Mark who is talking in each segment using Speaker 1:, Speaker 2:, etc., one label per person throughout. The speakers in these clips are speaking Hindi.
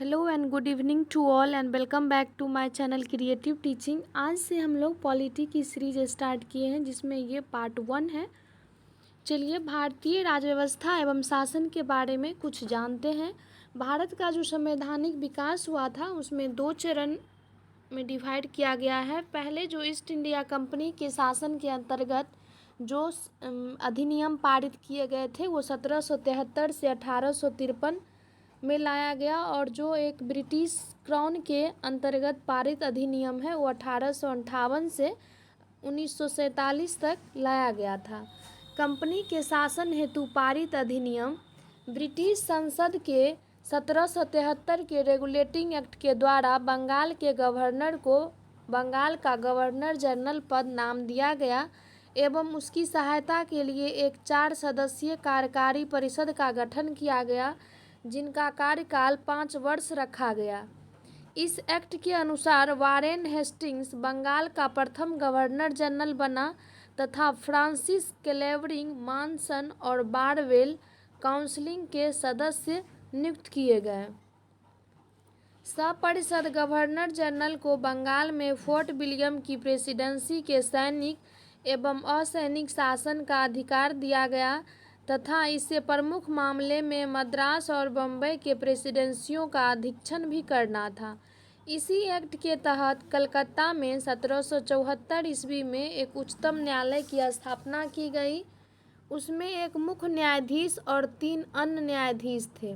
Speaker 1: Hello and good evening to all and welcome back to my channel creative teaching. आज से हम लोग पॉलिटी की सीरीज स्टार्ट किए हैं जिसमें ये पार्ट 1 है। चलिए भारतीय राज्य व्यवस्था एवं शासन के बारे में कुछ जानते हैं। भारत का जो संवैधानिक विकास हुआ था उसमें 2 चरण में डिवाइड किया गया है। पहले जो ईस्ट इंडिया कंपनी के शासन के अंतर्गत जो अधिनियम पारित किए गए थे वो 1773 से 1853 में लाया गया, और जो एक ब्रिटिश क्राउन के अंतर्गत पारित अधिनियम है वो 1858 से 1947 तक लाया गया था। कंपनी के शासन हेतु पारित अधिनियम ब्रिटिश संसद के 1773 के रेगुलेटिंग एक्ट के द्वारा बंगाल के गवर्नर को बंगाल का गवर्नर जनरल पद नाम दिया गया एवं उसकी सहायता के लिए एक 4 सदस्यीय कार्यकारी परिषद का गठन किया गया जिनका कार्यकाल 5 वर्ष रखा गया। इस एक्ट के अनुसार वारेन हेस्टिंग्स बंगाल का प्रथम गवर्नर जनरल बना तथा फ्रांसिस क्लेवरिंग, मानसन और बारवेल काउंसिल के सदस्य नियुक्त किए गए। सपरिषद गवर्नर जनरल को बंगाल में फोर्ट विलियम की प्रेसिडेंसी के सैनिक एवं असैनिक शासन का अधिकार दिया गया तथा इसे प्रमुख मामले में मद्रास और बम्बई के प्रेसिडेंसियों का अधीक्षण भी करना था। इसी एक्ट के तहत कलकत्ता में 1774 ईस्वी में एक उच्चतम न्यायालय की स्थापना की गई। उसमें एक मुख्य न्यायाधीश और 3 अन्य न्यायाधीश थे।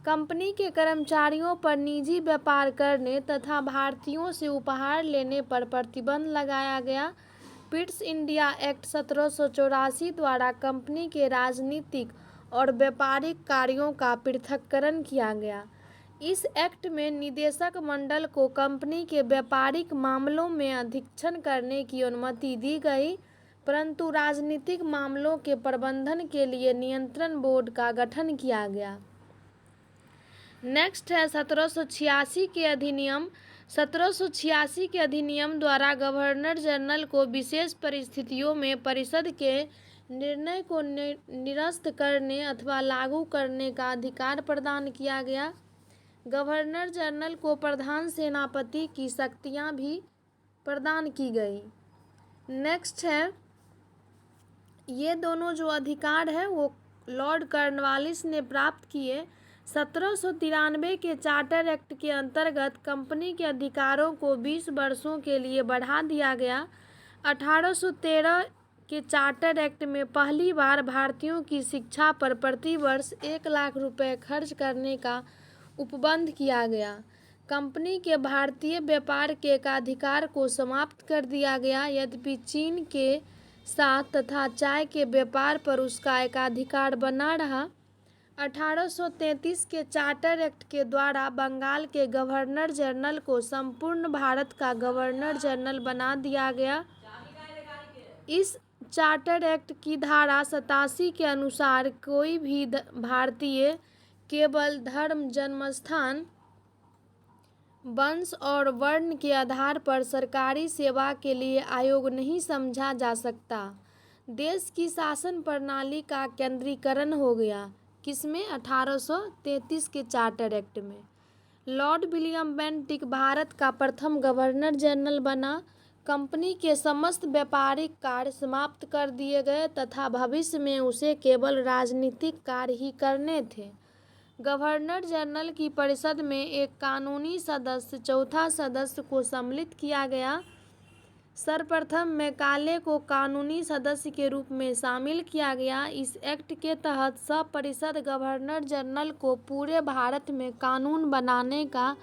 Speaker 1: कंपनी के कर्मचारियों पर निजी व्यापार करने तथा भारतीयों से उपहार लेने पर प्रतिबंध लगाया गया। पिट्स इंडिया एक्ट 1784 द्वारा कंपनी के राजनीतिक और व्यापारिक कार्यों का पृथक्करण किया गया। इस एक्ट में निदेशक मंडल को कंपनी के व्यापारिक मामलों में अधीक्षण करने की अनुमति दी गई, परंतु राजनीतिक मामलों के प्रबंधन के लिए नियंत्रण बोर्ड का गठन किया गया। नेक्स्ट है 1786 के अधिनियम। 1786 के अधिनियम द्वारा गवर्नर जनरल को विशेष परिस्थितियों में परिषद के निर्णय को निरस्त करने अथवा लागू करने का अधिकार प्रदान किया गया। गवर्नर जनरल को प्रधान सेनापति की शक्तियां भी प्रदान की गई। नेक्स्ट है, ये दोनों जो अधिकार है वो लॉर्ड कॉर्नवालिस ने प्राप्त किए। 1793 के चार्टर एक्ट के अंतर्गत कंपनी के अधिकारों को 20 वर्षों के लिए बढ़ा दिया गया। 1813 के चार्टर एक्ट में पहली बार भारतीयों की शिक्षा पर प्रति वर्ष 1 लाख रुपए खर्च करने का उपबंध किया गया। कंपनी के भारतीय व्यापार के एकाधिकार को समाप्त कर दिया गया, यद्यपि चीन के साथ तथा चाय के व्यापार पर उसका एकाधिकार बना रहा। 1833 के चार्टर एक्ट के द्वारा बंगाल के गवर्नर जनरल को संपूर्ण भारत का गवर्नर जनरल बना दिया गया। इस चार्टर एक्ट की धारा 87 के अनुसार कोई भी भारतीय केवल धर्म, जन्मस्थान, वंश और वर्ण के आधार पर सरकारी सेवा के लिए अयोग्य नहीं समझा जा सकता। देश की शासन प्रणाली का केंद्रीकरण हो गया। किसमें? 1833 के चार्टर एक्ट में। लॉर्ड विलियम बेंटिक भारत का प्रथम गवर्नर जनरल बना। कंपनी के समस्त व्यापारिक कार्य समाप्त कर दिए गए तथा भविष्य में उसे केवल राजनीतिक कार्य ही करने थे। गवर्नर जनरल की परिषद में एक कानूनी सदस्य, चौथा सदस्य को सम्मिलित किया गया। सर्वप्रथम मैकाले को कानूनी सदस्य के रूप में शामिल किया गया। इस एक्ट के तहत सपरिषद गवर्नर जनरल को पूरे भारत में कानून बनाने का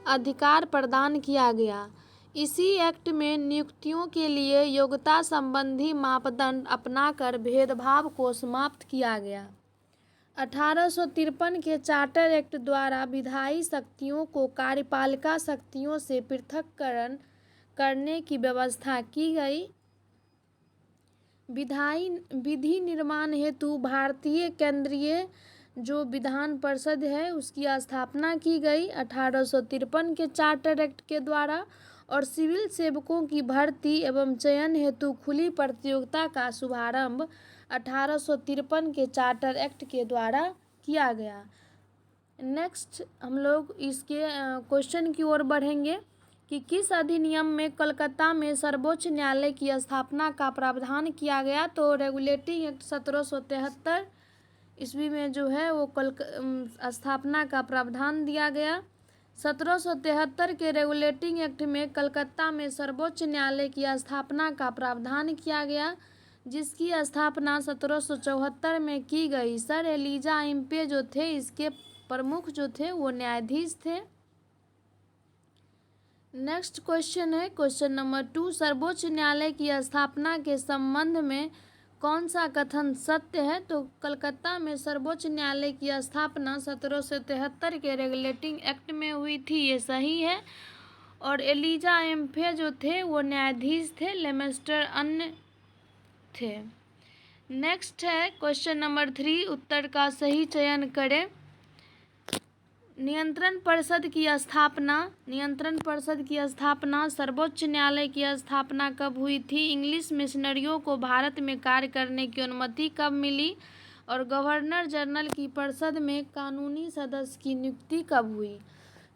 Speaker 1: अधिकार प्रदान किया गया। इसी एक्ट में नियुक्तियों के लिए योग्यता संबंधी मापदंड अपनाकर भेदभाव को समाप्त किया गया। 1853 के चार्टर एक्ट द्वारा विधायी शक्तियों को कार्यपालिका शक्तियों से पृथक्करण करने की व्यवस्था की गई। विधि निर्माण हेतु भारतीय केंद्रीय जो विधान परिषद है उसकी स्थापना की गई 1853 के चार्टर एक्ट के द्वारा, और सिविल सेवकों की भर्ती एवं चयन हेतु खुली प्रतियोगिता का शुभारंभ 1853 के चार्टर एक्ट के द्वारा किया गया। नेक्स्ट हम लोग इसके क्वेश्चन की ओर बढ़ेंगे कि किस अधिनियम में कलकत्ता में सर्वोच्च न्यायालय की स्थापना का प्रावधान किया गया। तो रेगुलेटिंग एक्ट 1773 ईस्वी में जो है वो स्थापना का प्रावधान दिया गया। 1773 के रेगुलेटिंग एक्ट में कलकत्ता में सर्वोच्च न्यायालय की स्थापना का प्रावधान किया गया, जिसकी स्थापना 1774 में की गई। सर एलिजा इम्पे जो थे इसके प्रमुख जो थे वो न्यायाधीश थे। नेक्स्ट क्वेश्चन है क्वेश्चन नंबर 2, सर्वोच्च न्यायालय की स्थापना के संबंध में कौन सा कथन सत्य है। तो कलकत्ता में सर्वोच्च न्यायालय की स्थापना 1773 के रेगुलेटिंग एक्ट में हुई थी, ये सही है। और एलिजा एम्फे जो थे वो न्यायाधीश थे, लेमेस्टर अन्य थे। नेक्स्ट है क्वेश्चन नंबर 3, उत्तर का सही चयन करें। नियंत्रण परिषद की स्थापना सर्वोच्च न्यायालय की स्थापना कब हुई थी। इंग्लिश मिशनरियों को भारत में कार्य करने की अनुमति कब मिली। और गवर्नर जनरल की परिषद में कानूनी सदस्य की नियुक्ति कब हुई।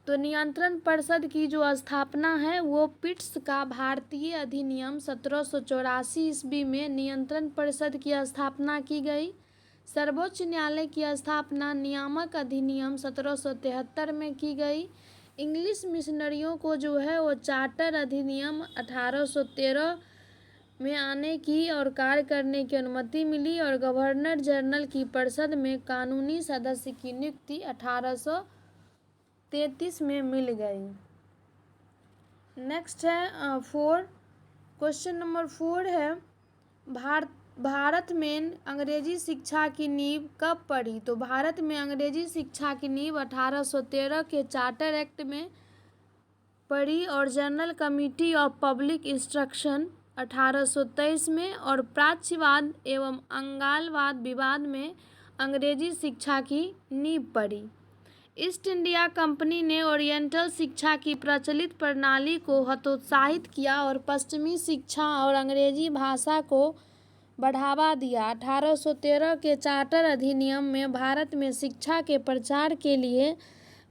Speaker 1: तो नियंत्रण परिषद की जो स्थापना है वो पिट्स का भारतीय अधिनियम 1784 ईस्वी में नियंत्रण परिषद की स्थापना की गई। सर्वोच्च न्यायालय की स्थापना नियामक अधिनियम 1773 में की गई। इंग्लिश मिशनरियों को जो है वो चार्टर अधिनियम 1813 में आने की और कार्य करने की अनुमति मिली। और गवर्नर जनरल की परिषद में कानूनी सदस्य की नियुक्ति 1833 में मिल गई। नेक्स्ट है 4, क्वेश्चन नंबर 4 है भारत में अंग्रेजी शिक्षा की नींव कब पड़ी। तो भारत में अंग्रेजी शिक्षा की नींव 1813 के चार्टर एक्ट में पड़ी। और general committee of public instruction 1823 में। और प्राच्यवाद एवं अंगालवाद विवाद में अंग्रेजी शिक्षा की नींव पड़ी। ईस्ट इंडिया कंपनी ने ओरिएंटल शिक्षा की प्रचलित प्रणाली को हतोत्साहित किया और पश्चिमी शिक्षा और अंग्रेजी भाषा को बढ़ावा दिया। 1813 के चार्टर अधिनियम में भारत में शिक्षा के प्रचार के लिए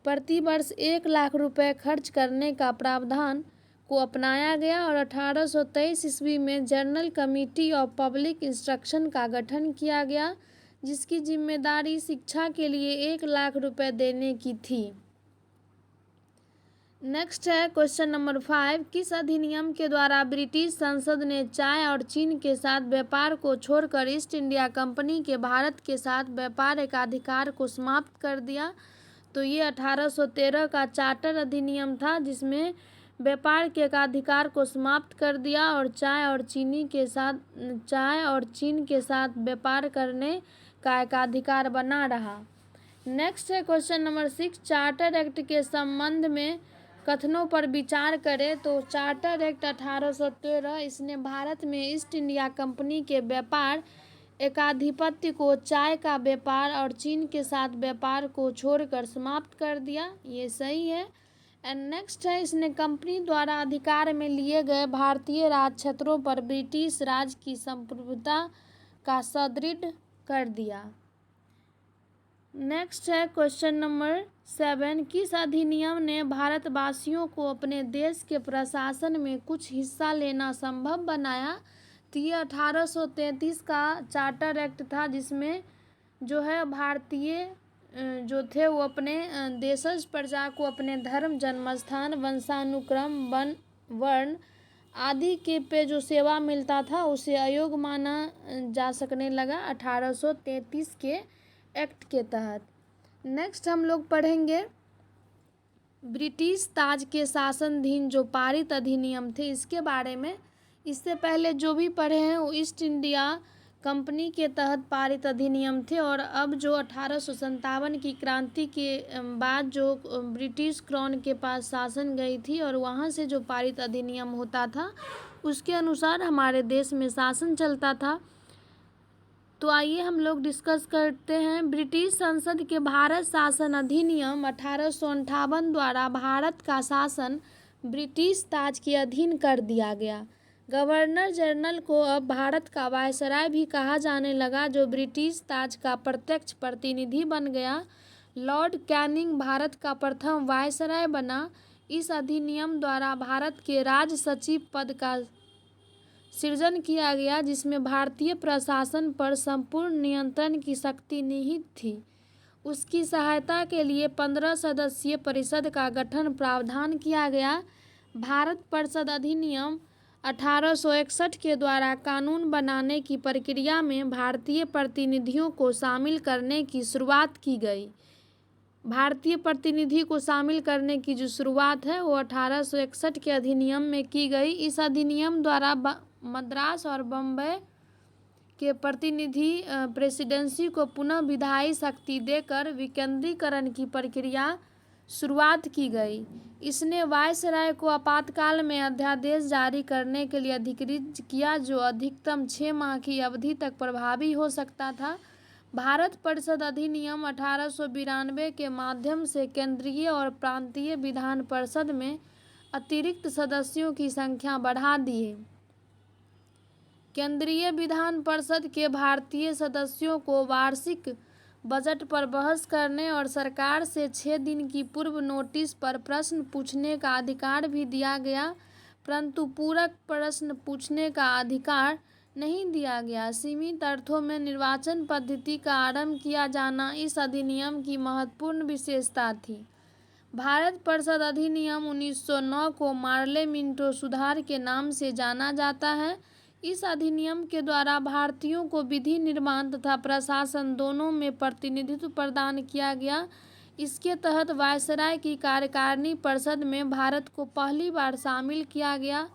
Speaker 1: प्रति वर्ष 1 लाख रुपए खर्च करने का प्रावधान को अपनाया गया। और 1823 ईस्वी में general committee of public instruction का गठन किया गया, जिसकी जिम्मेदारी शिक्षा के लिए 1 लाख रुपए देने की थी। नेक्स्ट है क्वेश्चन नंबर 5, किस अधिनियम के द्वारा ब्रिटिश संसद ने चाय और चीन के साथ व्यापार को छोड़कर ईस्ट इंडिया कंपनी के भारत के साथ व्यापार एकाधिकार को समाप्त कर दिया। तो ये 1813 का चार्टर अधिनियम था, जिसमें व्यापार के एकाधिकार को समाप्त कर दिया और चाय और चीन के साथ व्यापार करने का एकाधिकार बना रहा। नेक्स्ट है क्वेश्चन नंबर 6, चार्टर एक्ट के संबंध में कथनों पर विचार करें। तो चार्टर एक्ट 1813 इसने भारत में ईस्ट इंडिया कंपनी के व्यापार एकाधिपत्य को चाय का व्यापार और चीन के साथ व्यापार को छोड़कर समाप्त कर दिया, ये सही है। एंड नेक्स्ट है, इसने कंपनी द्वारा अधिकार में लिए गए भारतीय राज क्षेत्रों पर ब्रिटिश राज की संप्रभुता का सुदृढ़ कर दिया। नेक्स्ट है क्वेश्चन नंबर 7, किस अधिनियम ने भारतवासियों को अपने देश के प्रशासन में कुछ हिस्सा लेना संभव बनाया। तो ये 1833 का चार्टर एक्ट था, जिसमें जो है भारतीय जो थे वो अपने देशज प्रजा को अपने धर्म, जन्मस्थान, वंशानुक्रम, वर्ण आदि के पे जो सेवा मिलता था उसे अयोग्य माना जा सकने लगा 1833 के एक्ट के तहत। नेक्स्ट हम लोग पढ़ेंगे ब्रिटिश ताज के शासनाधीन जो पारित अधिनियम थे इसके बारे में। इससे पहले जो भी पढ़े हैं वो ईस्ट इंडिया कंपनी के तहत पारित अधिनियम थे। और अब जो 1857 की क्रांति के बाद जो ब्रिटिश क्राउन के पास शासन गई थी और वहाँ से जो पारित अधिनियम होता था उसके अनुसार हमारे देश में शासन चलता था। तो आइए हम लोग डिस्कस करते हैं। ब्रिटिश संसद के भारत शासन अधिनियम 1858 द्वारा भारत का शासन ब्रिटिश ताज के अधीन कर दिया गया। गवर्नर जनरल को अब भारत का वायसराय भी कहा जाने लगा, जो ब्रिटिश ताज का प्रत्यक्ष प्रतिनिधि बन गया। लॉर्ड कैनिंग भारत का प्रथम वायसराय बना। इस अधिनियम द्वारा भारत के राज सचिव पद का सृजन किया गया, जिसमें भारतीय प्रशासन पर संपूर्ण नियंत्रण की शक्ति निहित थी। उसकी सहायता के लिए 15 सदस्यीय परिषद का गठन प्रावधान किया गया। भारत परिषद अधिनियम 1861 के द्वारा कानून बनाने की प्रक्रिया में भारतीय प्रतिनिधियों को शामिल करने की शुरुआत की गई। भारतीय प्रतिनिधि को शामिल करने की जो शुरुआत है वो 1861 के अधिनियम में की गई। इस अधिनियम द्वारा मद्रास और बम्बई के प्रतिनिधि प्रेसिडेंसी को पुनः विधायी शक्ति देकर विकेंद्रीकरण की प्रक्रिया शुरुआत की गई। इसने वायसराय को आपातकाल में अध्यादेश जारी करने के लिए अधिकृत किया, जो अधिकतम 6 माह की अवधि तक प्रभावी हो सकता था। भारत परिषद अधिनियम 1892 के माध्यम से केंद्रीय और प्रांतीय विधान परिषद में अतिरिक्त सदस्यों की संख्या बढ़ा दी है। केंद्रीय विधान परिषद के भारतीय सदस्यों को वार्षिक बजट पर बहस करने और सरकार से 6 दिन की पूर्व नोटिस पर प्रश्न पूछने का अधिकार भी दिया गया, परंतु पूरक प्रश्न पूछने का अधिकार नहीं दिया गया। सीमित अर्थों में निर्वाचन पद्धति का आरंभ किया जाना इस अधिनियम की महत्वपूर्ण विशेषता थी। भारत परिषद अधिनियम 1909 को मार्ले मिंटो सुधार के नाम से जाना जाता है। इस अधिनियम के द्वारा भारतीयों को विधि निर्माण तथा प्रशासन दोनों में प्रतिनिधित्व प्रदान किया गया। इसके तहत वायसराय की कार्यकारिणी परिषद में भारत को पहली बार शामिल किया गया।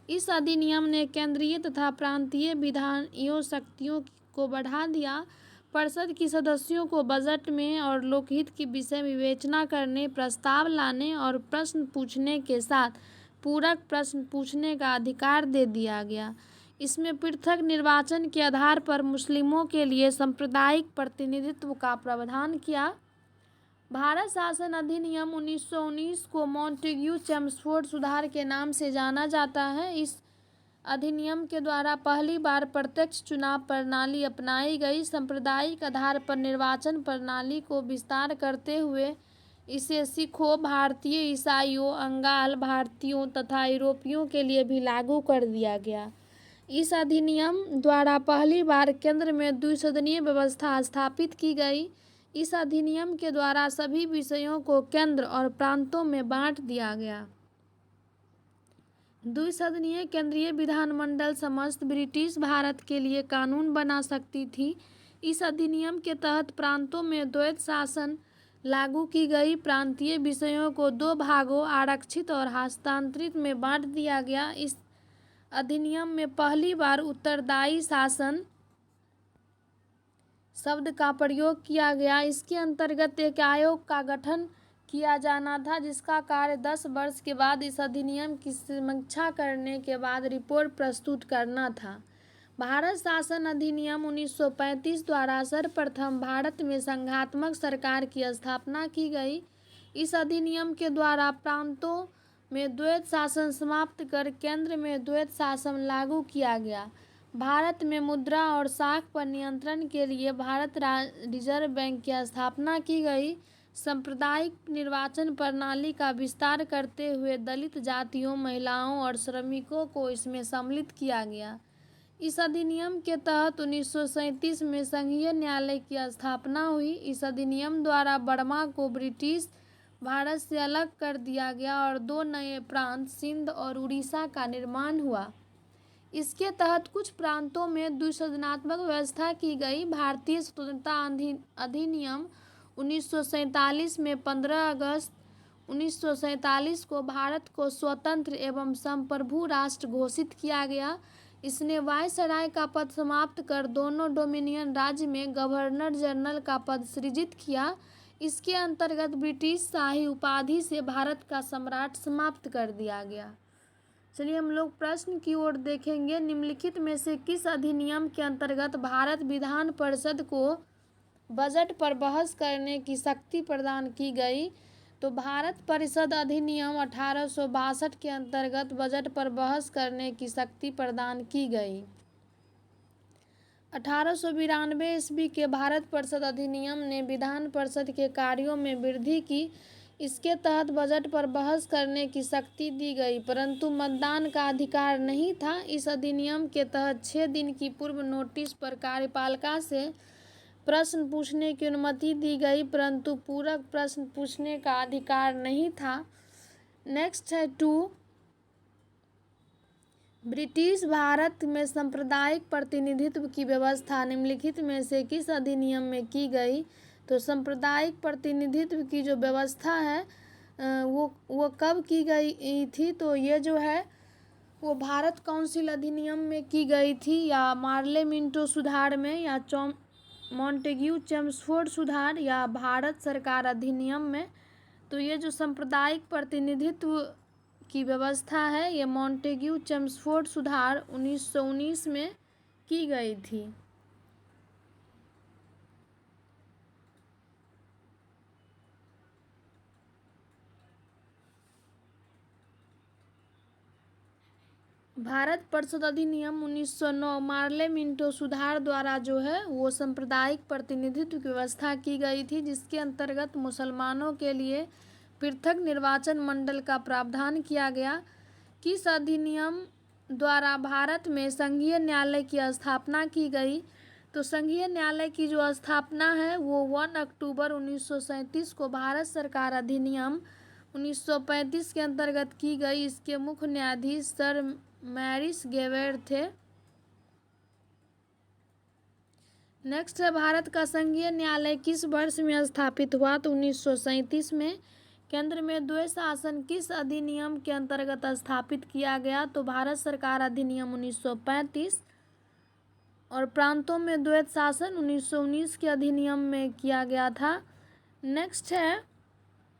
Speaker 1: इस अधिनियम ने केंद्रीय तथा प्रांतीय विधायी शक्तियों को बढ़ा दिया। परिषद की सदस्यों को बजट में और लोकहित के विषय विवेचना करने, प्रस्ताव लाने और प्रश्न पूछने के साथ पूरक प्रश्न पूछने का अधिकार दे दिया गया। इसमें पृथक निर्वाचन के आधार पर मुस्लिमों के लिए सांप्रदायिक प्रतिनिधित्व का प्रावधान किया। भारत शासन अधिनियम 1919 को मॉन्टेग्यू चेम्सफोर्ड सुधार के नाम से जाना जाता है। इस अधिनियम के द्वारा पहली बार प्रत्यक्ष चुनाव प्रणाली अपनाई गई। सांप्रदायिक आधार पर निर्वाचन प्रणाली को विस्तार करते हुए इसे सिखों, भारतीय ईसाइयों, अंगाल भारतीयों तथा यूरोपियों के लिए भी लागू कर दिया गया। इस अधिनियम द्वारा पहली बार केंद्र में द्विसदनीय व्यवस्था स्थापित की गई। इस अधिनियम के द्वारा सभी विषयों को केंद्र और प्रांतों में बांट दिया गया। द्विसदनीय केंद्रीय विधानमंडल समस्त ब्रिटिश भारत के लिए कानून बना सकती थी। इस अधिनियम के तहत प्रांतों में द्वैत शासन लागू की गई। प्रांतीय विषयों को 2 भागों आरक्षित और हस्तांतरित में बांट दिया गया। इस अधिनियम में पहली बार उत्तरदायी शासन शब्द का प्रयोग किया गया। इसके अंतर्गत एक आयोग का गठन किया जाना था, जिसका कार्य 10 वर्ष के बाद इस अधिनियम की समीक्षा करने के बाद रिपोर्ट प्रस्तुत करना था। भारत शासन अधिनियम 1935 द्वारा सर्वप्रथम भारत में संघात्मक सरकार की स्थापना की गई। इस अधिनियम के द्वारा प्रांतों में द्वैत शासन समाप्त कर केंद्र में द्वैत शासन लागू किया गया। भारत में मुद्रा और साख पर नियंत्रण के लिए भारत रिजर्व बैंक की स्थापना की गई। सांप्रदायिक निर्वाचन प्रणाली का विस्तार करते हुए दलित जातियों, महिलाओं और श्रमिकों को इसमें सम्मिलित किया गया। इस अधिनियम के तहत 1937 में संघीय न्यायालय की स्थापना हुई। इस अधिनियम द्वारा बर्मा को ब्रिटिश भारत से अलग कर दिया गया और 2 नए प्रांत सिंध और उड़ीसा का निर्माण हुआ। इसके तहत कुछ प्रांतों में द्विसदनात्मक व्यवस्था की गई। भारतीय स्वतंत्रता अधिनियम 1947 में 15 अगस्त 1947 को भारत को स्वतंत्र एवं संप्रभु राष्ट्र घोषित किया गया। इसने वायसराय का पद समाप्त कर दोनों डोमिनियन राज्य में गवर्नर जनरल का पद सृजित किया। इसके अंतर्गत ब्रिटिश शाही उपाधि से भारत का सम्राट समाप्त कर दिया गया। चलिए हम लोग प्रश्न की ओर देखेंगे। निम्नलिखित में से किस अधिनियम के अंतर्गत भारत विधान परिषद को बजट पर बहस करने की शक्ति प्रदान की गई? तो भारत परिषद अधिनियम 1862 के अंतर्गत बजट पर बहस करने की शक्ति प्रदान की गई। 1892 ईस्वी के भारत परिषद अधिनियम ने विधान परिषद के कार्यों में वृद्धि की। इसके तहत बजट पर बहस करने की शक्ति दी गई, परंतु मतदान का अधिकार नहीं था। इस अधिनियम के तहत 6 दिन की पूर्व नोटिस पर कार्यपालिका से प्रश्न पूछने की अनुमति दी गई, परंतु पूरक प्रश्न पूछने का अधिकार नहीं था। नेक्स्ट है 2, ब्रिटिश भारत में सांप्रदायिक प्रतिनिधित्व की व्यवस्था निम्नलिखित में से किस अधिनियम में की गई? तो सांप्रदायिक प्रतिनिधित्व की जो व्यवस्था है वो कब की गई थी? तो ये जो है वो भारत काउंसिल अधिनियम में की गई थी, या मार्ले मिंटो सुधार में, या मॉन्टेग्यू चेम्सफोर्ड सुधार, या भारत सरकार अधिनियम में। तो ये जो सांप्रदायिक प्रतिनिधित्व की व्यवस्था है ये मॉन्टेग्यू चेम्सफोर्ड सुधार 1919 में की गई थी। भारत परिषद अधिनियम 1909 मार्ले मिंटो सुधार द्वारा जो है वो सांप्रदायिक प्रतिनिधित्व की व्यवस्था की गई थी, जिसके अंतर्गत मुसलमानों के लिए पृथक निर्वाचन मंडल का प्रावधान किया गया। किस अधिनियम द्वारा भारत में संघीय न्यायालय की स्थापना की गई? तो संघीय न्यायालय की जो स्थापना है वो 1 अक्टूबर 1937 को भारत सरकार अधिनियम 1935 के अंतर्गत की गई। इसके मुख्य न्यायाधीश सर मैरिस गेवेर थे। नेक्स्ट है भारत का संघीय न्यायालय किस वर्ष में स्थापित हुआ? तो 1937 में। केंद्र में द्वैत शासन किस अधिनियम के अंतर्गत स्थापित किया गया? तो भारत सरकार अधिनियम 1935। और प्रांतों में द्वैत शासन 1919 के अधिनियम में किया गया था। नेक्स्ट है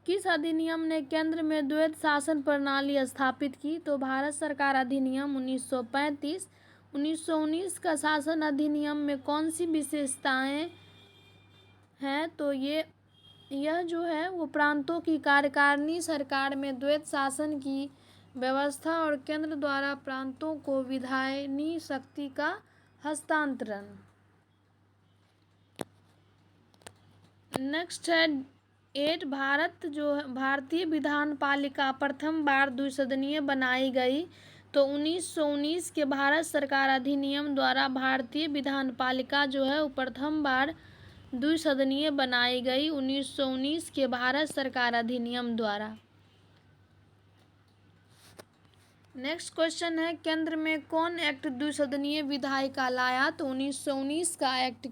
Speaker 1: किस अधिनियम ने केंद्र में द्वैत शासन प्रणाली स्थापित की? तो भारत सरकार अधिनियम 1935। 1919 का शासन अधिनियम में कौन सी विशेषताएं हैं? तो यह जो है वो प्रांतों की कार्यकारिणी सरकार में द्वैत शासन की व्यवस्था और केंद्र द्वारा प्रांतों को विधायनी शक्ति का हस्तांतरण। नेक्स्ट है 8, भारतीय विधान पालिका प्रथम बार द्विसदनीय बनाई गई। तो 1919 के भारत सरकार अधिनियम द्वारा भारतीय विधान पालिका जो है वो प्रथम बार द्विसदनीय बनाई गई 1919 के भारत सरकार अधिनियम द्वारा। नेक्स्ट क्वेश्चन है केंद्र में कौन एक्ट द्विसदनीय विधायिका लाया? तो 1919 का एक्ट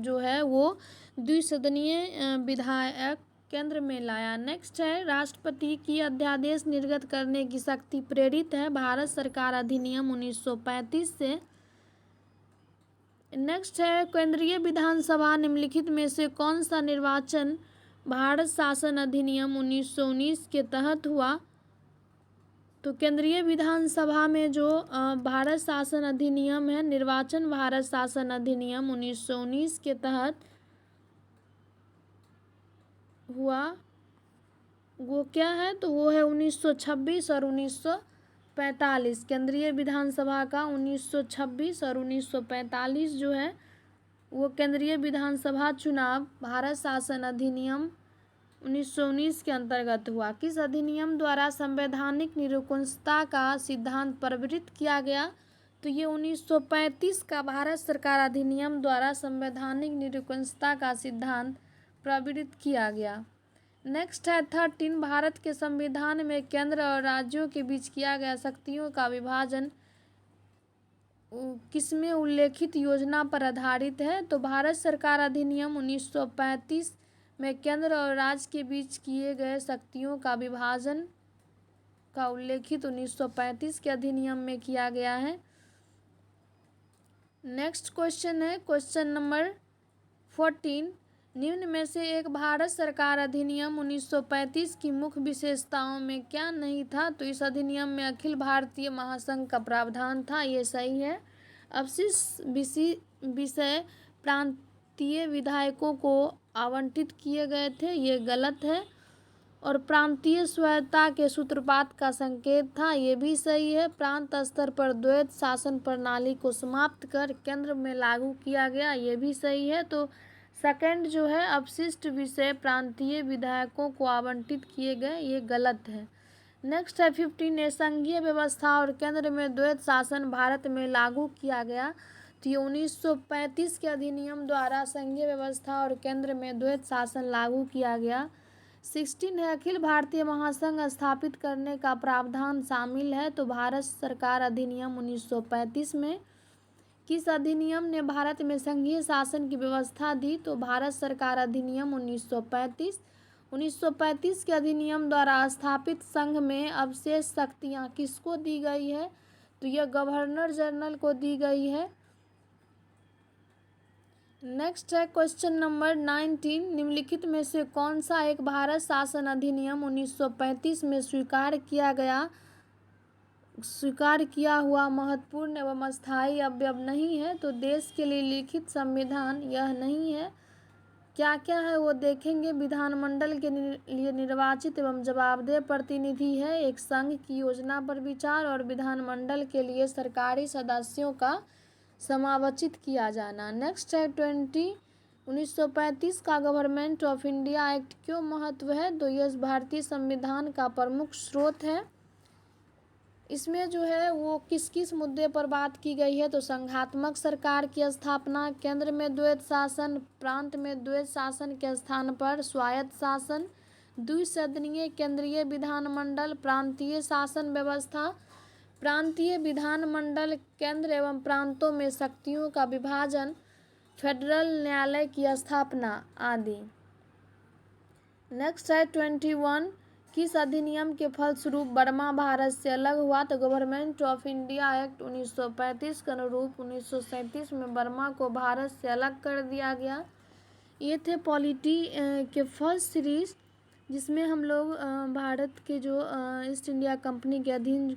Speaker 1: जो है वो द्विसदनीय विधायक केंद्र में लाया। नेक्स्ट है राष्ट्रपति की अध्यादेश निर्गत करने की शक्ति प्रेरित है भारत सरकार अधिनियम 1935 से। नेक्स्ट है केंद्रीय विधानसभा निम्नलिखित में से कौन सा निर्वाचन भारत शासन अधिनियम 1919 के तहत हुआ? तो केंद्रीय विधानसभा में जो भारत शासन अधिनियम है, निर्वाचन भारत शासन अधिनियम 1919 के तहत हुआ, वो क्या है? तो वो है 1926 और 1945। केंद्रीय विधानसभा का 1926 और 1945 जो है वो केंद्रीय विधानसभा चुनाव भारत शासन अधिनियम 1919 के अंतर्गत हुआ। किस अधिनियम द्वारा संवैधानिक निरंकुशता का सिद्धांत प्रवृत्त किया गया? तो ये 1935 का भारत सरकार अधिनियम द्वारा संवैधानिक निरंकुशता का सिद्धांत प्रवृत्त किया गया। नेक्स्ट है 13, भारत के संविधान में केंद्र और राज्यों के बीच किया गया शक्तियों का विभाजन किसमें उल्लेखित योजना पर आधारित है? तो भारत सरकार अधिनियम 1935 में केंद्र और राज्य के बीच किए गए शक्तियों का विभाजन का उल्लेखित 1935 के अधिनियम में किया गया है। नेक्स्ट क्वेश्चन है क्वेश्चन नंबर 14, निम्न में से एक भारत सरकार अधिनियम 1935 की मुख्य विशेषताओं में क्या नहीं था? तो इस अधिनियम में अखिल भारतीय महासंघ का प्रावधान था, ये सही है। अवशिष्ट विषय प्रांतीय विधायकों को आवंटित किए गए थे, ये गलत है। और प्रांतीय स्वायत्तता के सूत्रपात का संकेत था, ये भी सही है। प्रांत स्तर पर द्वैत शासन प्रणाली को समाप्त कर केंद्र में लागू किया गया, ये भी सही है। तो सेकंड जो है अपशिष्ट विषय प्रांतीय विधायकों को आवंटित किए गए, ये गलत है। नेक्स्ट है 15 संघीय व्यवस्था और केंद्र में द्वैत शासन भारत में लागू किया गया। तो ये 1935 के अधिनियम द्वारा संघीय व्यवस्था और केंद्र में द्वैत शासन लागू किया गया। 16 है अखिल भारतीय महासंघ स्थापित करने का प्रावधान शामिल है। तो भारत सरकार अधिनियम 1935 में किस अधिनियम ने भारत में संघीय शासन की व्यवस्था दी? तो भारत सरकार अधिनियम 1935। 1935 के अधिनियम द्वारा स्थापित संघ में अवशेष शक्तियाँ किसको दी गई है? तो यह गवर्नर जनरल को दी गई है। नेक्स्ट है क्वेश्चन नंबर 19, निम्नलिखित में से कौन सा एक भारत शासन अधिनियम 1935 में स्वीकार किया हुआ महत्वपूर्ण एवं अस्थायी अवयव नहीं है? तो देश के लिए लिखित संविधान यह नहीं है। क्या क्या है वो देखेंगे। विधानमंडल के लिए निर्वाचित एवं जवाबदेह प्रतिनिधि है, एक संघ की योजना पर विचार और विधानमंडल के लिए सरकारी सदस्यों का समावचित किया जाना। नेक्स्ट है 20, 1935 का गवर्नमेंट ऑफ इंडिया एक्ट क्यों महत्व है? तो यह भारतीय संविधान का प्रमुख स्रोत है। इसमें जो है वो किस किस मुद्दे पर बात की गई है? तो संघात्मक सरकार की स्थापना, केंद्र में द्वैत शासन, प्रांत में द्वैत शासन के स्थान पर स्वायत्त शासन, द्विसदनीय केंद्रीय विधानमंडल, प्रांतीय शासन व्यवस्था, प्रांतीय विधानमंडल, केंद्र एवं प्रांतों में शक्तियों का विभाजन, फेडरल न्यायालय की स्थापना आदि। नेक्स्ट है 21, किस अधिनियम के फलस्वरूप बर्मा भारत से अलग हुआ? तो गवर्नमेंट ऑफ इंडिया एक्ट 1935 के अनुरूप 1937 में बर्मा को भारत से अलग कर दिया गया। ये थे पॉलिटी के फर्स्ट सीरीज, जिसमें हम लोग भारत के जो ईस्ट इंडिया कंपनी के अधीन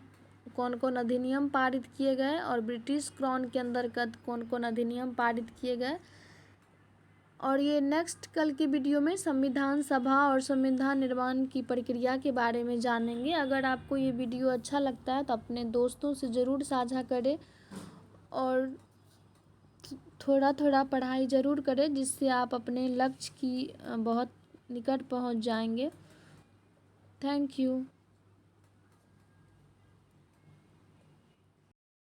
Speaker 1: कौन कौन अधिनियम पारित किए गए और ब्रिटिश क्राउन के अंतर्गत कौन कौन अधिनियम पारित किए गए। और ये नेक्स्ट कल की वीडियो में संविधान सभा और संविधान निर्माण की प्रक्रिया के बारे में जानेंगे। अगर आपको ये वीडियो अच्छा लगता है तो अपने दोस्तों से ज़रूर साझा करें और थोड़ा थोड़ा पढ़ाई ज़रूर करें, जिससे आप अपने लक्ष्य की बहुत निकट पहुंच जाएंगे। Thank you.